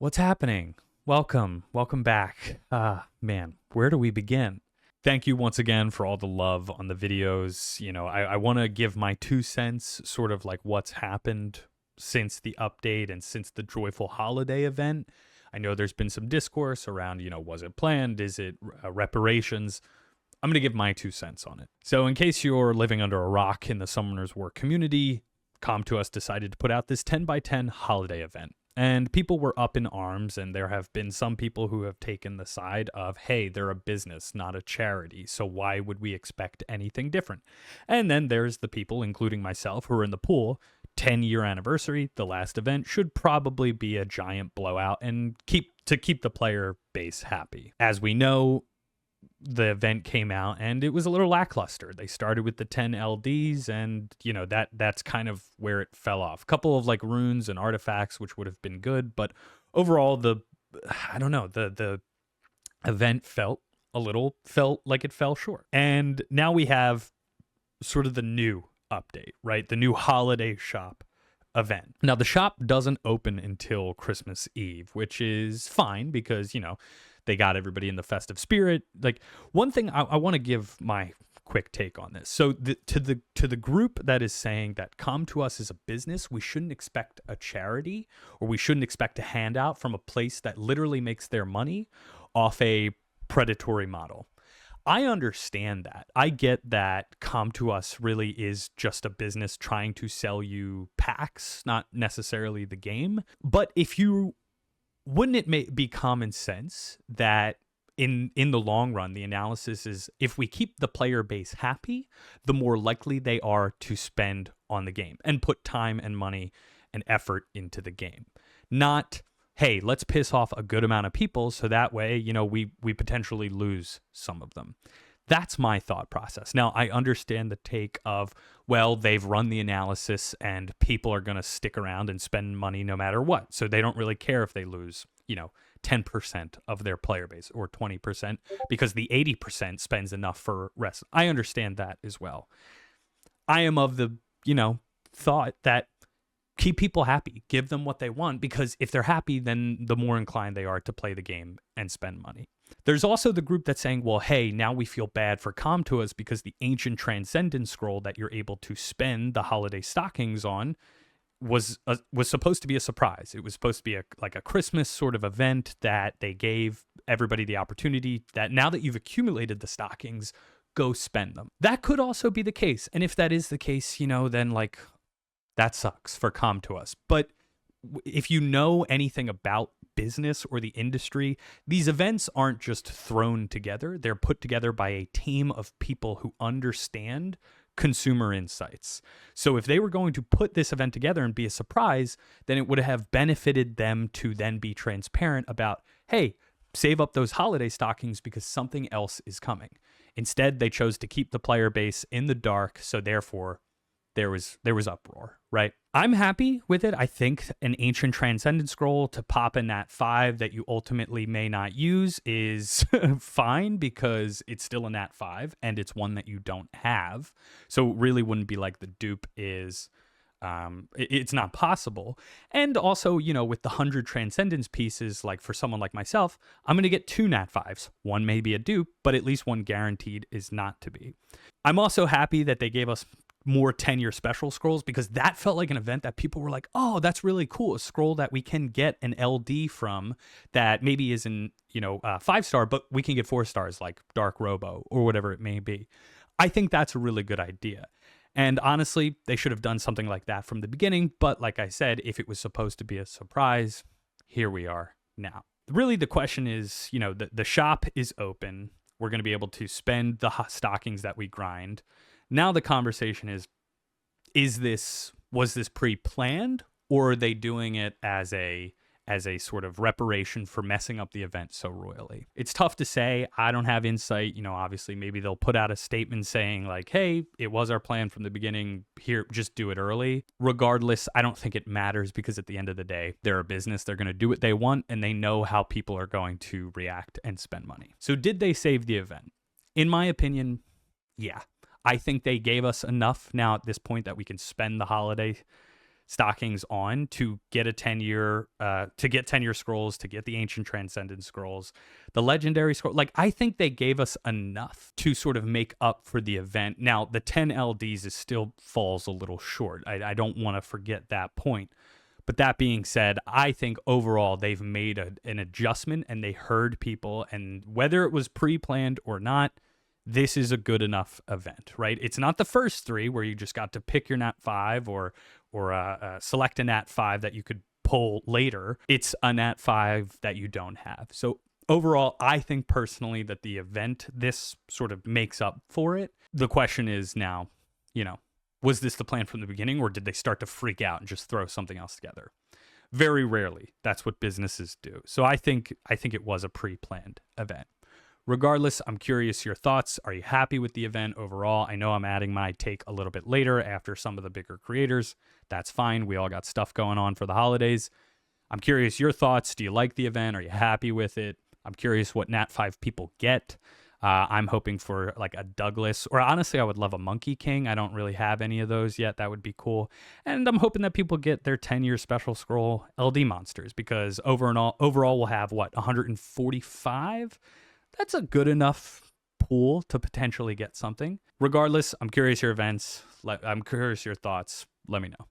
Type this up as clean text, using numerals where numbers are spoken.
What's happening? Welcome back. Man, where do we begin? Thank you once again for all the love on the videos. I want to give my 2 cents, sort of like what's happened since the update and since the Joyful Holiday event. I know there's been some discourse around, was it planned? Is it reparations? I'm going to give my 2 cents on it. So in case you're living under a rock in the Summoners War community, Com2Us decided to put out this 10x10 holiday event. And people were up in arms, and there have been some people who have taken the side of, hey, they're a business, not a charity, so why would we expect anything different? And then there's the people, including myself, who are in the pool. 10-year anniversary, the last event, should probably be a giant blowout and keep the player base happy. As we know, the event came out and it was a little lackluster. They started with the 10 LDs and that's kind of where it fell off. A couple of like runes and artifacts which would have been good, but overall the event felt like it fell short. And now we have sort of the new update, right? The new holiday shop event. Now the shop doesn't open until Christmas Eve, which is fine because they got everybody in the festive spirit. Like, one thing I want to give my quick take on this. So to the group that is saying that Com2Us is a business, we shouldn't expect a charity, or we shouldn't expect a handout from a place that literally makes their money off a predatory model. I understand that. I get that Com2Us really is just a business trying to sell you packs, not necessarily the game. But wouldn't it be common sense that in the long run, the analysis is if we keep the player base happy, the more likely they are to spend on the game and put time and money and effort into the game. Not, hey, let's piss off a good amount of people so that way, we potentially lose some of them. That's my thought process. Now, I understand the take of, well, they've run the analysis and people are going to stick around and spend money no matter what. So they don't really care if they lose, 10% of their player base or 20% because the 80% spends enough for rest. I understand that as well. I am of the, thought that keep people happy, give them what they want, because if they're happy, then the more inclined they are to play the game and spend money. There's also the group that's saying, well, hey, now we feel bad for Com2Us because the ancient Transcendence scroll that you're able to spend the holiday stockings on was supposed to be a surprise. It was supposed to be like a Christmas sort of event that they gave everybody the opportunity that now that you've accumulated the stockings, go spend them. That could also be the case. And if that is the case, then like that sucks for Com2Us. But if you know anything about business or the industry, these events aren't just thrown together. They're put together by a team of people who understand consumer insights. So if they were going to put this event together and be a surprise, then it would have benefited them to then be transparent about, hey, save up those holiday stockings because something else is coming. Instead, they chose to keep the player base in the dark, so therefore there was uproar, right? I'm happy with it. I think an ancient Transcendent scroll to pop in that 5 that you ultimately may not use is fine because it's still a nat 5 and it's one that you don't have. So it really wouldn't be like the dupe is, it's not possible. And also, with the 100 Transcendence pieces, like for someone like myself, I'm going to get 2 nat 5s. One may be a dupe, but at least one guaranteed is not to be. I'm also happy that they gave us more 10-year special scrolls because that felt like an event that people were like, oh, that's really cool. A scroll that we can get an LD from that maybe isn't, 5-star, but we can get 4 stars like Dark Robo or whatever it may be. I think that's a really good idea. And honestly, they should have done something like that from the beginning. But like I said, if it was supposed to be a surprise, here we are now. Really, the question is, the shop is open. We're going to be able to spend the stockings that we grind. Now the conversation was this pre-planned, or are they doing it as a sort of reparation for messing up the event so royally? It's tough to say. I don't have insight. Obviously maybe they'll put out a statement saying like, hey, it was our plan from the beginning. Here, just do it early. Regardless, I don't think it matters because at the end of the day, they're a business. They're going to do what they want and they know how people are going to react and spend money. So did they save the event? In my opinion, yeah. I think they gave us enough now at this point that we can spend the holiday stockings on to get a 10-year to get 10-year scrolls, to get the Ancient Transcendent scrolls, the Legendary scroll. Like, I think they gave us enough to sort of make up for the event. Now, the 10 LDs is still falls a little short. I don't want to forget that point. But that being said, I think overall they've made an adjustment, and they heard people, and whether it was pre-planned or not, this is a good enough event, right? It's not the first 3 where you just got to pick your Nat 5 or select a Nat 5 that you could pull later. It's a Nat 5 that you don't have. So overall, I think personally that the event, this sort of makes up for it. The question is now, was this the plan from the beginning, or did they start to freak out and just throw something else together? Very rarely. That's what businesses do. So I think it was a pre-planned event. Regardless, I'm curious your thoughts. Are you happy with the event overall? I know I'm adding my take a little bit later after some of the bigger creators. That's fine. We all got stuff going on for the holidays. I'm curious your thoughts. Do you like the event? Are you happy with it? I'm curious what Nat 5 people get. I'm hoping for like a Douglas, or honestly, I would love a Monkey King. I don't really have any of those yet. That would be cool. And I'm hoping that people get their 10-year special scroll LD monsters, because overall we'll have 145? That's a good enough pool to potentially get something. Regardless, I'm curious your events. I'm curious your thoughts. Let me know.